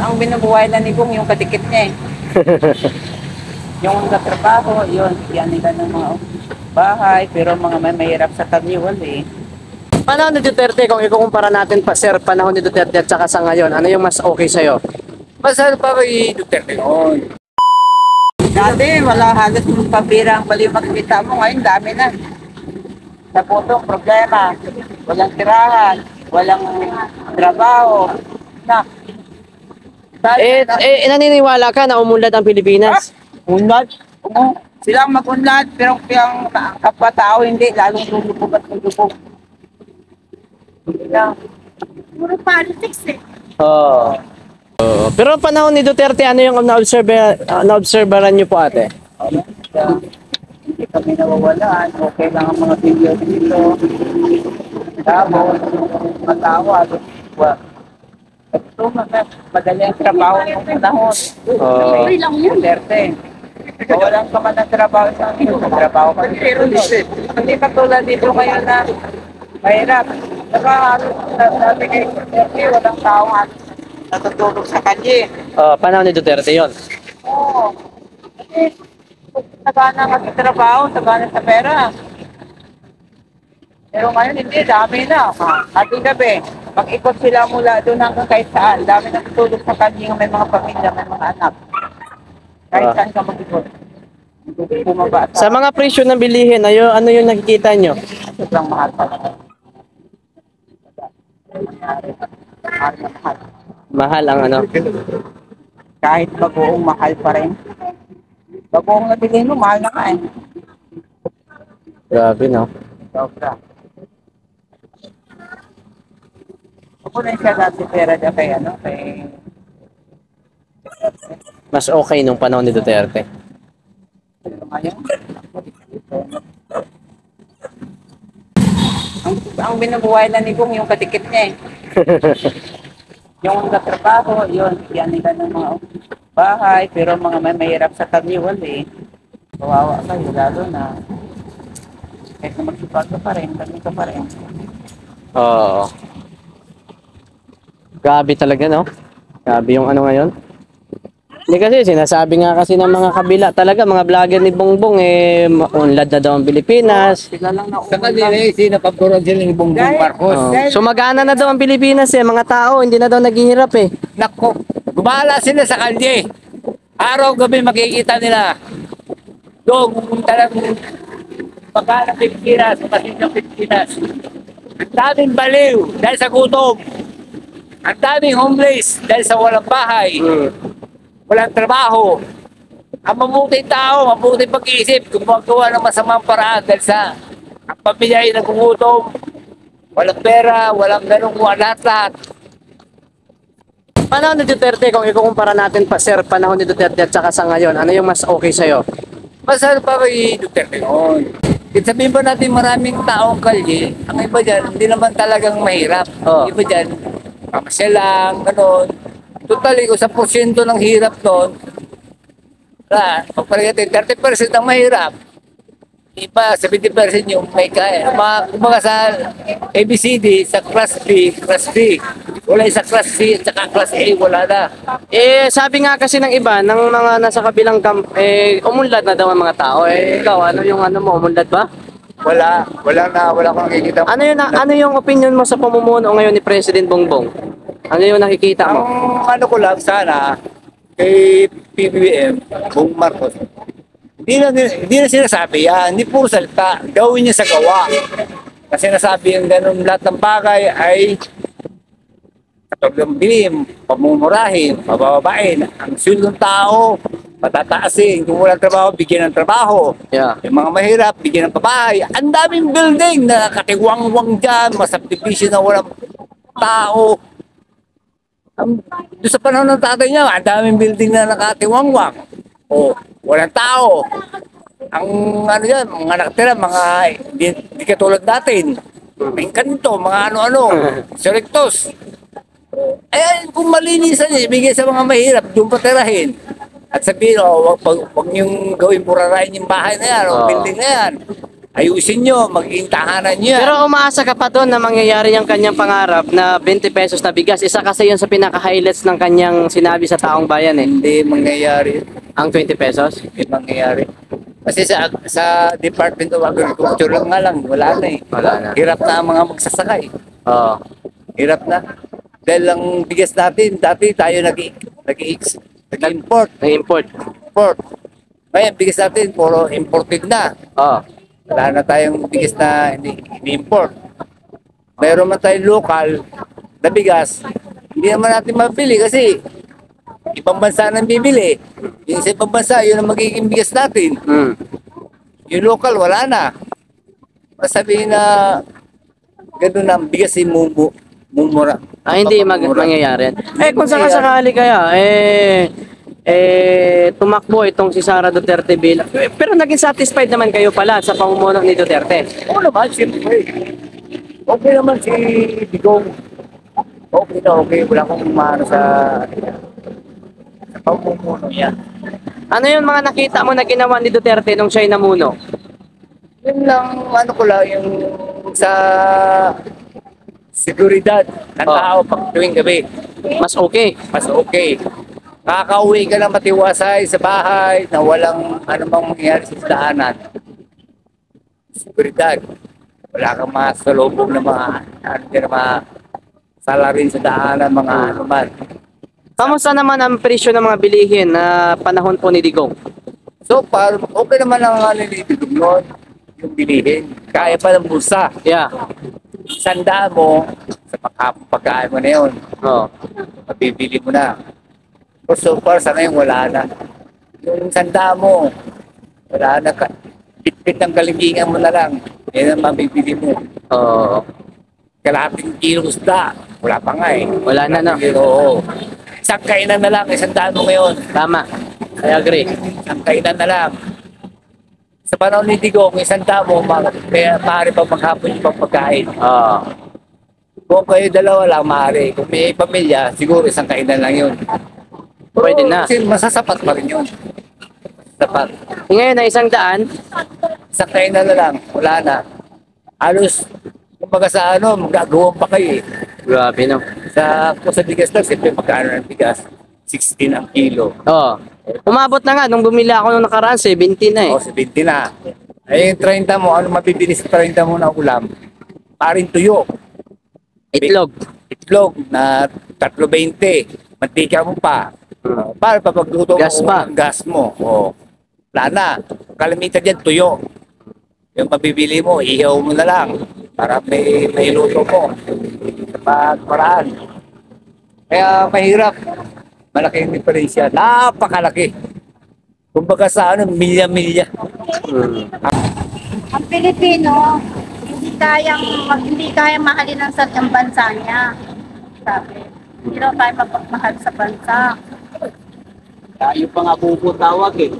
ang binubuhay na ni Bong yung kadikit niya eh. Yung katrabaho, yun, yan nila ng mga bahay, pero mga may mahirap sa Taniwal eh. Panahon ni Duterte, kung ikukumpara natin pa sir, panahon ni Duterte at saka sa ngayon, ano yung mas okay sa'yo? Mas ano pa kay Duterte noon? Dati, wala halos yung pabira ang bali makikita mo. Ngayon, dami na. Sa putong problema, walang tirahan, walang trabaho. Na. Naniniwala ka na umunlad ang Pilipinas? Unlad? Oo. Silang mag-unlad, pero yung kapwa-tao hindi, lalong lulubog at lulubog. Hindi lang. Puro politics eh. Oo. Pero ang panahon ni Duterte, ano yung na-observeran niyo po ate? Hindi kami nawawalaan. Okay lang ang mga video dito. Tapos, matawa. Ito, madali ang trabaho ng panahon. Okay lang yun. Duterte. Walang ka man ng trabaho sa akin. Trabaho ka dito. Hindi katulad dito ngayon na mahirap. Saka halos dati kay Duterte, walang tao natutulog sa kanya. Panahon ni Duterte yon. Oo. Kasi sagana magtrabaho, sagana sa pera. Pero ngayon hindi, dami na. Ating gabi, pag-ikot sila mula doon hanggang kahit saan, dami na tutulog sa kanya, may mga pamilya, may mga anak. Kahit saan ka mag-ikot. Bumaba Sa mga presyo ng bilihin, ano yung nakikita nyo? sobrang mahal pa. Mahal na mahal. Mahal ang ano? Kahit bagoong mahal pa rin. Bagoong nabili mo, mahal na nga eh. Grabe no? Sobra. Ako na siya dati pera dyan kay ano, kay... Mas okay nung panahon ni Duterte. Ngayon. Ang binubuhay na ni Bong yung kadikit niya eh. Yung katrabaho, yun, yan nila ng mga bahay, pero mga may mahirap sa Taniwal eh. Kawawa kayo, lalo na kahit na magsipag ka pa rin, kami ka pa rin. Oo. Grabe talaga no? Grabe yung ano ngayon. Hindi kasi, sinasabi nga kasi ng mga kabila talaga, mga vlogger ni Bongbong unlad na daw ang Pilipinas. Sila lang na Sa kanila eh, sinapaboran sila ni Bongbong Marcos. Sumagana na daw ang Pilipinas mga tao, hindi na daw naghihirap eh. Nako, gumala sila sa kalye. Araw-gabi makikita nila. Doon, pumunta lang pagkala Pilipinas, masin ng Pilipinas. Ang daming baliw dahil sa gutom. Ang daming homeless dahil sa walang bahay. Walang trabaho. Ang mabuting tao, mabuting pag-iisip, gumagawa ng masamang paraan dahil sa ang pamilya ay nagugutom. Walang pera, walang ganun, lahat-lahat. Panahon ni Duterte, kung ikukumpara natin pa sir, panahon ni Duterte at saka sa ngayon, ano yung mas okay sa'yo? Mas ano pa kay Duterte noon? Sabihin ba natin maraming taong kalye, ang iba dyan, hindi naman talagang mahirap. Oh. Iba dyan, pamasya lang, gano'n. Totally, kung 10% ng hirap doon, pagpalagay 30% ang mahirap, iba 70% yung may kaya. Kumbaga sa ABCD, sa class B, wala sa class C at saka class A, wala na. Sabi nga kasi ng iba, ng mga nasa kabilang camp, umunlad na daw ang mga tao. Ikaw, ano yung ano mo, umunlad ba? Wala kang nakikita. Ano yung opinion mo sa pamumuno ngayon ni President Bongbong? Ano yung nakikita mo? Ang ano ko lang sana, kay PBBM, Bong Marcos, hindi na sinasabi yan, hindi puro salita, gawin niya sa gawa. Kasi nasabi yung ganun lahat ng bagay ay katulad ng bilim, pamumurahin, pabababain, ang sweldo ng tao, patataasin, kung walang trabaho, bigyan ng trabaho. Yeah. Yung mga mahirap, bigyan ng pabahay. Ang daming building na katiwang-wang dyan, masubdivision na walang tao. Doon sa panahon ng tatay niya, ang daming building na nakatiwang-wang. O, walang tao. Ang ano yan, mga nakatira, mga di katulad natin. May kanto, mga ano-ano, selectos. Eh, kung malinisan niya, ibigay sa mga mahirap, doon patirahin. At sabihin, wag niyong gawin purarain yung bahay na yan, o building na yan. ayusin nyo, maging tahanan nyo yan. Pero umaasa ka pa doon na mangyayari yung kanyang pangarap na 20 pesos na bigas. Isa kasi yun sa pinaka-highlights ng kanyang sinabi sa taong bayan eh. Hindi mangyayari. Ang 20 pesos. Hindi mangyayari. Kasi sa Department of Agriculture lang nga lang, wala na eh. Wala na. Hirap na ang mga magsasakay. Oo. Hirap na. Dahil ang bigas natin, dati tayo nag-import. Nag-import. Import. Ngayon, bigas natin, puro imported na. Oo. Wala na tayong bigas na ini-import. Mayroon man tayong local na bigas, hindi naman natin mabili kasi ibang bansa nang bibili. Yung sa ibang bansa, yun ang magiging bigas natin. Mm. Yung local, wala na. Masabihin na gano'n ang bigas ay mumura. Hindi mangyayari. Kung sakali kaya, tumakbo itong si Sara Duterte bilang. Pero naging satisfied naman kayo pala sa pamumuno ni Duterte. Oo naman, siyempre. Okay naman si Digong. Okay na okay. Wala akong maano sa pamumuno niya. Ano yung mga nakita mo na ginawa ni Duterte nung siya'y namuno? Yun lang, ano ko lang, yung sa seguridad ng tao pag tuwing gabi. Mas okay. Mas okay. Kakauwi ka na matiwasay sa bahay na walang anumang mangyayari sa daanan. Seguridad. Wala kang masalubog na mga salarin sa daanan, mga anuman. Kamusta naman ang presyo ng mga bilihin na panahon po ni Digong? So, okay naman ang nilitidog nun, yung bilihin. Kaya pa ng bulsa. Yeah. Sandaan mo, sa pagkain mo na yun, Oh. mabibili mo na. So far, sa ngayon, wala na. Yung sandaan mo, wala na. Pitpit ng kaligingan mo na lang. Yan ang mabibili mo. Oh. Kalahating kilo isda. Wala pa nga eh. Wala na, no? Oo. Isang kainan na lang, isang daan mo ngayon. Tama. I agree. Isang kainan na lang. Sa panahon ni Digong, isang daan mo, maaari pa maghapon yung pagkain. Oh. Kung kayo dalawa lang, maaari. Kung may pamilya, siguro isang kainan lang yun. Pwede na. Kasi masasapat pa rin yun. Sapat. Ngayon na 100, Isang kainan na lang, wala na. Halos, kumbaga sa ano, magagawang pa kayo eh. grabe no. Kung sa bigas lang, siyempre magkano ng bigas? 16 ang kilo. Oh. Umabot na nga nung bumili ako nung nakaraan 70 na eh. O, 70 na. Ay, yung 30 mo, ano mabibili sa 30 mo na ulam? Paring tuyo. Itlog. Itlog na 3.20. Mantika mo pa. Para pa pagluto Gas mo pa. ang gas mo. O, wala na. Kalimitan dyan, tuyo. Yung mabibili mo, ihaw mo na lang. Para may luto mo. Sa pagparaan. Kaya mahirap. Malaki yung diferensya. Napakalaki. Kumbaga sa ano, milya-milya. Ang Pilipino, hindi kayang mahalin ang sadyang bansa niya. Sabi. Hindi raw tayo mapagmahal sa bansa. Tayo pa nga puputawag eh.